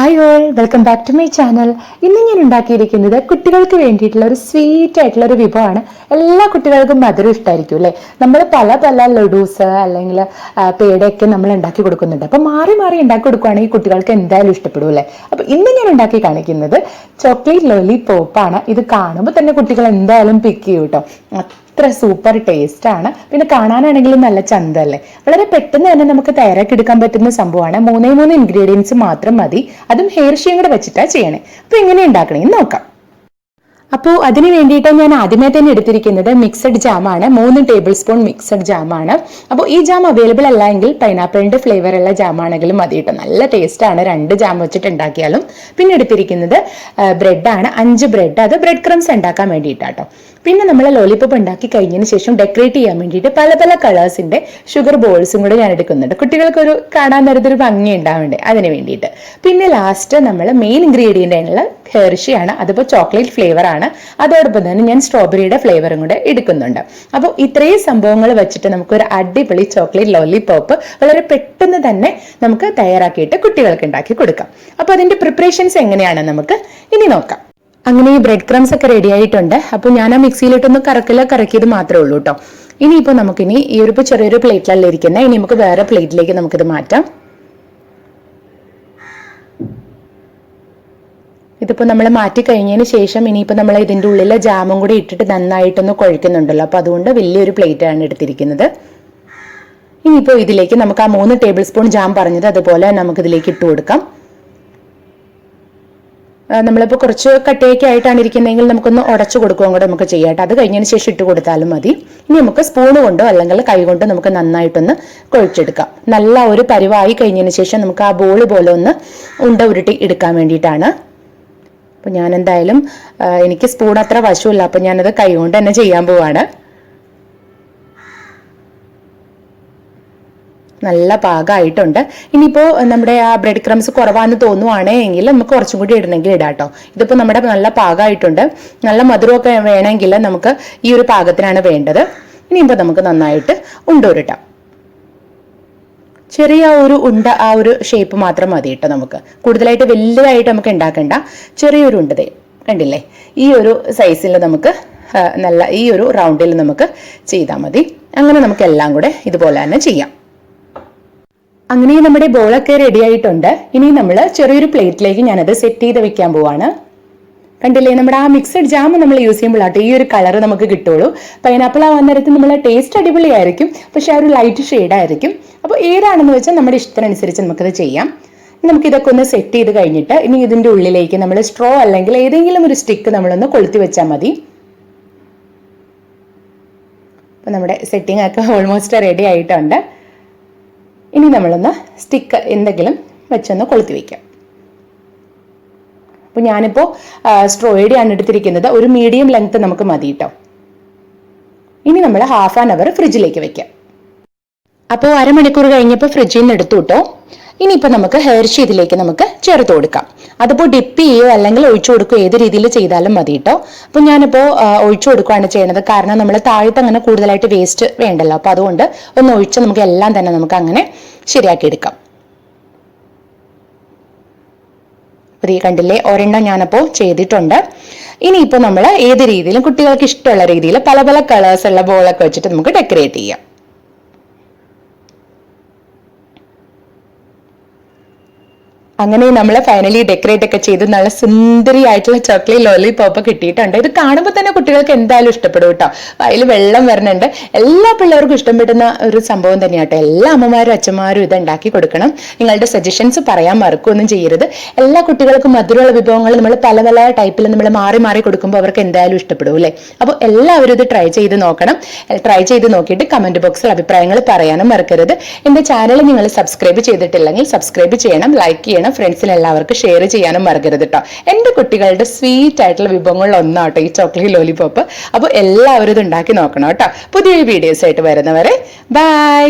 Hi all, welcome back to my channel. ഇന്ന് ഞാൻ ഉണ്ടാക്കിയിരിക്കുന്നത് കുട്ടികൾക്ക് വേണ്ടിയിട്ടുള്ള ഒരു സ്വീറ്റ് ആയിട്ടുള്ള ഒരു വിഭവമാണ്. എല്ലാ കുട്ടികൾക്കും മധുരം ഇഷ്ടമായിരിക്കും അല്ലേ? നമ്മൾ പല പല ലഡൂസ് അല്ലെങ്കിൽ പേടയൊക്കെ നമ്മൾ ഉണ്ടാക്കി കൊടുക്കുന്നുണ്ട്. അപ്പം മാറി മാറി ഉണ്ടാക്കി കൊടുക്കുകയാണെങ്കിൽ കുട്ടികൾക്ക് എന്തായാലും ഇഷ്ടപ്പെടും അല്ലേ? അപ്പം ഇന്ന് ഞാൻ ഉണ്ടാക്കി കാണിക്കുന്നത് ചോക്ലേറ്റ് ലോലിപോപ്പാണ്. ഇത് കാണുമ്പോൾ തന്നെ കുട്ടികൾ എന്തായാലും പിക്ക് ചെയ്യും കേട്ടോ. അത്ര സൂപ്പർ ടേസ്റ്റ് ആണ്. പിന്നെ കാണാനാണെങ്കിലും നല്ല ചന്തല്ലേ. വളരെ പെട്ടെന്ന് തന്നെ നമുക്ക് തയ്യാറാക്കി എടുക്കാൻ പറ്റുന്ന സംഭവമാണ്. 3 ഇൻഗ്രീഡിയൻസ് മാത്രം മതി. അതും ഹെർഷിയും കൂടെ വെച്ചിട്ടാണ് ചെയ്യണേ. അപ്പൊ എങ്ങനെ ഉണ്ടാക്കണമെന്ന് നോക്കാം. അപ്പോൾ അതിന് വേണ്ടിയിട്ട് ഞാൻ ആദ്യമേ തന്നെ എടുത്തിരിക്കുന്നത് മിക്സഡ് ജാമാണ്. 3 ടേബിൾ സ്പൂൺ മിക്സഡ് ജാമാണ്. അപ്പോൾ ഈ ജാം അവൈലബിൾ അല്ല എങ്കിൽ പൈനാപ്പിളിന്റെ ഫ്ലേവർ ഉള്ള ജാമാണെങ്കിലും മതി കേട്ടോ. നല്ല ടേസ്റ്റ് ആണ് 2 ജാം വെച്ചിട്ട് ഉണ്ടാക്കിയാലും. പിന്നെ എടുത്തിരിക്കുന്നത് ബ്രെഡാണ്, 5 ബ്രെഡ്. അത് ബ്രെഡ് ക്രംസ് ഉണ്ടാക്കാൻ വേണ്ടിയിട്ടാട്ടോ. പിന്നെ നമ്മൾ ലോലിപോപ്പ് ഉണ്ടാക്കി കഴിഞ്ഞതിന് ശേഷം ഡെക്കറേറ്റ് ചെയ്യാൻ വേണ്ടിയിട്ട് പല പല കളേഴ്സിന്റെ ഷുഗർ ബോൾസും കൂടെ ഞാൻ എടുക്കുന്നുണ്ട്. കുട്ടികൾക്കൊരു കാണാൻ നേരത്തൊരു ഭംഗി ഉണ്ടാവണ്ടേ, അതിന് വേണ്ടിയിട്ട്. പിന്നെ ലാസ്റ്റ് നമ്മൾ മെയിൻ ഇൻഗ്രീഡിയൻ്റ് ആയിട്ടുള്ള ഹെർഷിയാണ്. അതിപ്പോൾ ചോക്ലേറ്റ് ഫ്ലേവർ ആണ്. അതോടൊപ്പം തന്നെ ഞാൻ സ്ട്രോബെറിയുടെ ഫ്ലേവറും കൂടെ എടുക്കുന്നുണ്ട്. അപ്പോൾ ഇത്രയും സംഭവങ്ങൾ വെച്ചിട്ട് നമുക്കൊരു അടിപൊളി ചോക്ലേറ്റ് ലോലിപോപ്പ് വളരെ പെട്ടെന്ന് തന്നെ നമുക്ക് തയ്യാറാക്കിയിട്ട് കുട്ടികൾക്ക് ഉണ്ടാക്കി കൊടുക്കാം. അപ്പോൾ അതിന്റെ പ്രിപ്പറേഷൻസ് എങ്ങനെയാണ് നമുക്ക് ഇനി നോക്കാം. അങ്ങനെ ഈ ബ്രെഡ് ക്രംസ് ഒക്കെ റെഡി ആയിട്ടുണ്ട്. അപ്പോൾ ഞാൻ ആ മിക്സിയിലിട്ടൊന്ന് കറക്കിയത് മാത്രമേ ഉള്ളൂ കേട്ടോ. ഇനിയിപ്പോൾ നമുക്കിനി ഈ ഒരു ചെറിയൊരു പ്ലേറ്റിലല്ല ഇരിക്കുന്നത്. ഇനി നമുക്ക് വേറെ പ്ലേറ്റിലേക്ക് നമുക്കിത് മാറ്റാം. ഇതിപ്പോൾ നമ്മൾ മാറ്റി കഴിഞ്ഞതിന് ശേഷം ഇനിയിപ്പോൾ നമ്മൾ ഇതിൻ്റെ ഉള്ളിൽ ജാമും കൂടി ഇട്ടിട്ട് നന്നായിട്ടൊന്ന് കുഴക്കുന്നുണ്ടല്ലോ. അപ്പോൾ അതുകൊണ്ട് വലിയൊരു പ്ലേറ്റാണ് എടുത്തിരിക്കുന്നത്. ഇനിയിപ്പോൾ ഇതിലേക്ക് നമുക്ക് ആ 3 ടേബിൾ സ്പൂൺ ജാം പറഞ്ഞത് അതുപോലെ നമുക്കിതിലേക്ക് ഇട്ട് കൊടുക്കാം. നമ്മളിപ്പോൾ കുറച്ച് കട്ടയൊക്കെ ആയിട്ടാണ് ഇരിക്കുന്നതെങ്കിൽ നമുക്കൊന്ന് ഉടച്ചു കൊടുക്കുകയും കൂടെ നമുക്ക് ചെയ്യാം. അത് കഴിഞ്ഞതിന് ശേഷം ഇട്ട് കൊടുത്താലും മതി. ഇനി നമുക്ക് സ്പൂൺ കൊണ്ടോ അല്ലെങ്കിൽ കൈ കൊണ്ടോ നമുക്ക് നന്നായിട്ടൊന്ന് കുഴച്ചെടുക്കാം. നല്ല ഒരു പരിവായി കഴിഞ്ഞതിന് ശേഷം നമുക്ക് ആ ബോൾ പോലെ ഒന്ന് ഉണ്ട ഉരുട്ടി എടുക്കാൻ വേണ്ടിയിട്ടാണ്. അപ്പോൾ ഞാൻ എന്തായാലും എനിക്ക് സ്പൂൺ അത്ര വശമില്ല, അപ്പം ഞാനത് കൈ കൊണ്ട് തന്നെ ചെയ്യാൻ പോവാണ്. നല്ല പാകമായിട്ടുണ്ട്. ഇനിയിപ്പോൾ നമ്മുടെ ആ ബ്രെഡ് ക്രംസ് കുറവാന്ന് തോന്നുവാണെങ്കിൽ നമുക്ക് കുറച്ചും കൂടി ഇടണമെങ്കിൽ ഇടാം കേട്ടോ. ഇതിപ്പോൾ നമ്മുടെ നല്ല പാകമായിട്ടുണ്ട്. നല്ല മധുരമൊക്കെ വേണമെങ്കിൽ നമുക്ക് ഈ ഒരു പാകത്തിനാണ് വേണ്ടത്. ഇനിയിപ്പോൾ നമുക്ക് നന്നായിട്ട് ഉരുട്ടാം. ചെറിയ ഒരു ഉണ്ട, ആ ഒരു ഷേപ്പ് മാത്രം മതി കേട്ടോ. നമുക്ക് കൂടുതലായിട്ട് വലുതായിട്ട് നമുക്ക് ഉണ്ടാക്കണ്ട. ചെറിയൊരു ഉണ്ടതേ കണ്ടില്ലേ, ഈ ഒരു സൈസിൽ നമുക്ക് നല്ല ഈ ഒരു റൗണ്ടിൽ നമുക്ക് ചെയ്താൽ മതി. അങ്ങനെ നമുക്ക് എല്ലാം കൂടെ ഇതുപോലെ തന്നെ ചെയ്യാം. അങ്ങനെ നമ്മുടെ ബോളൊക്കെ റെഡി ആയിട്ടുണ്ട്. ഇനി നമ്മൾ ചെറിയൊരു പ്ലേറ്റിലേക്ക് ഞാനത് സെറ്റ് ചെയ്ത് വെക്കാൻ പോവാണ്. കണ്ടില്ലേ, നമ്മുടെ ആ മിക്സഡ് ജാം നമ്മൾ യൂസ് ചെയ്യുമ്പോഴാട്ടോ ഈ ഒരു കളർ നമുക്ക് കിട്ടുള്ളൂ. പൈനാപ്പിൾ ആവാൻ നേരത്ത് നമ്മളെ ടേസ്റ്റ് അടിപൊളിയായിരിക്കും, പക്ഷെ ആ ഒരു ലൈറ്റ് ഷെയ്ഡായിരിക്കും. അപ്പോൾ ഏതാണെന്ന് വെച്ചാൽ നമ്മുടെ ഇഷ്ടത്തിനനുസരിച്ച് നമുക്കത് ചെയ്യാം. നമുക്കിതൊക്കെ ഒന്ന് സെറ്റ് ചെയ്ത് കഴിഞ്ഞിട്ട് ഇനി ഇതിൻ്റെ ഉള്ളിലേക്ക് നമ്മൾ സ്ട്രോ അല്ലെങ്കിൽ ഏതെങ്കിലും ഒരു സ്റ്റിക്ക് നമ്മളൊന്ന് കൊളുത്തി വെച്ചാൽ മതി. അപ്പോൾ നമ്മുടെ സെറ്റിംഗ് ഒക്കെ ഓൾമോസ്റ്റ് റെഡി ആയിട്ടുണ്ട്. ഇനി നമ്മളൊന്ന് സ്റ്റിക്ക് എന്തെങ്കിലും വെച്ചൊന്ന് കൊളുത്തി വയ്ക്കാം. അപ്പോൾ ഞാനിപ്പോൾ സ്ട്രോയുടെയാണ് എടുത്തിരിക്കുന്നത്. ഒരു മീഡിയം ലെങ്ത് നമുക്ക് മതി കേട്ടോ. ഇനി നമ്മൾ ½ ആൻ അവർ ഫ്രിഡ്ജിലേക്ക് വെക്കാം. അപ്പോൾ അരമണിക്കൂർ കഴിഞ്ഞപ്പോൾ ഫ്രിഡ്ജിൽ നിന്ന് എടുത്തു കേട്ടോ. ഇനിയിപ്പോൾ നമുക്ക് ഹെർഷി ഇതിലേക്ക് നമുക്ക് ചേർത്ത് കൊടുക്കാം. അതിപ്പോൾ ഡിപ്പ് ചെയ്യുകയോ അല്ലെങ്കിൽ ഒഴിച്ചു കൊടുക്കുകയോ ഏത് രീതിയിൽ ചെയ്താലും മതി കേട്ടോ. അപ്പോൾ ഞാനിപ്പോൾ ഒഴിച്ചു കൊടുക്കുകയാണ് ചെയ്യുന്നത്. കാരണം നമ്മൾ താഴത്ത് അങ്ങനെ കൂടുതലായിട്ട് വേസ്റ്റ് വേണ്ടല്ലോ. അപ്പോൾ അതുകൊണ്ട് ഒന്ന് ഒഴിച്ച് നമുക്ക് എല്ലാം തന്നെ നമുക്ക് അങ്ങനെ ശരിയാക്കി എടുക്കാം. അപ്പോൾ ഈ കണ്ടില്ലേ, ഒരെണ്ണം ഞാനപ്പോൾ ചെയ്തിട്ടുണ്ട്. ഇനിയിപ്പോൾ നമ്മൾ ഏത് രീതിയിലും കുട്ടികൾക്ക് ഇഷ്ടമുള്ള രീതിയിൽ പല പല കളേഴ്സ് ഉള്ള ബോളൊക്കെ വെച്ചിട്ട് നമുക്ക് ഡെക്കറേറ്റ് ചെയ്യാം. അങ്ങനെ നമ്മൾ ഫൈനലി ഡെക്കറേറ്റ് ഒക്കെ ചെയ്ത് നല്ല സുന്ദരിയായിട്ടുള്ള ചോക്ലേറ്റ് ലോലിപോപ്പ് കിട്ടിയിട്ടുണ്ട്. ഇത് കാണുമ്പോൾ തന്നെ കുട്ടികൾക്ക് എന്തായാലും ഇഷ്ടപ്പെടും കേട്ടോ. അതിൽ വെള്ളം വരുന്നുണ്ട്. എല്ലാ പിള്ളേർക്കും ഇഷ്ടപ്പെടുന്ന ഒരു സംഭവം തന്നെയാട്ടോ. എല്ലാ അമ്മമാരും അച്ഛന്മാരും ഇത് ഉണ്ടാക്കി കൊടുക്കണം. നിങ്ങളുടെ സജഷൻസ് പറയാൻ മറക്കുകയൊന്നും ചെയ്യരുത്. എല്ലാ കുട്ടികൾക്കും മധുരമുള്ള വിഭവങ്ങൾ നമ്മൾ പല പല ടൈപ്പിൽ നമ്മൾ മാറി മാറി കൊടുക്കുമ്പോൾ അവർക്ക് എന്തായാലും ഇഷ്ടപ്പെടും അല്ലേ? അപ്പോൾ എല്ലാവരും ഇത് ട്രൈ ചെയ്ത് നോക്കണം. ട്രൈ ചെയ്ത് നോക്കിയിട്ട് കമന്റ് ബോക്സിൽ അഭിപ്രായങ്ങൾ പറയാനും മറക്കരുത്. എൻ്റെ ചാനൽ നിങ്ങൾ സബ്സ്ക്രൈബ് ചെയ്തിട്ടില്ലെങ്കിൽ സബ്സ്ക്രൈബ് ചെയ്യണം, ലൈക്ക് ചെയ്യണം, ഫ്രണ്ട്സിന് എല്ലാവർക്കും ഷെയർ ചെയ്യാനും മറക്കരുത് കേട്ടോ. എൻ്റെ കുട്ടികളുടെ സ്വീറ്റ് ആയിട്ടുള്ള വിഭവങ്ങളിൽ ഒന്നാട്ടോ ഈ ചോക്ലേറ്റ് ലോലിപോപ്പ്. അപ്പോൾ എല്ലാവരും ഇത് ഉണ്ടാക്കി നോക്കണം കേട്ടോ. പുതിയ വീഡിയോസ് ആയിട്ട് വരുന്നവരെ ബൈ.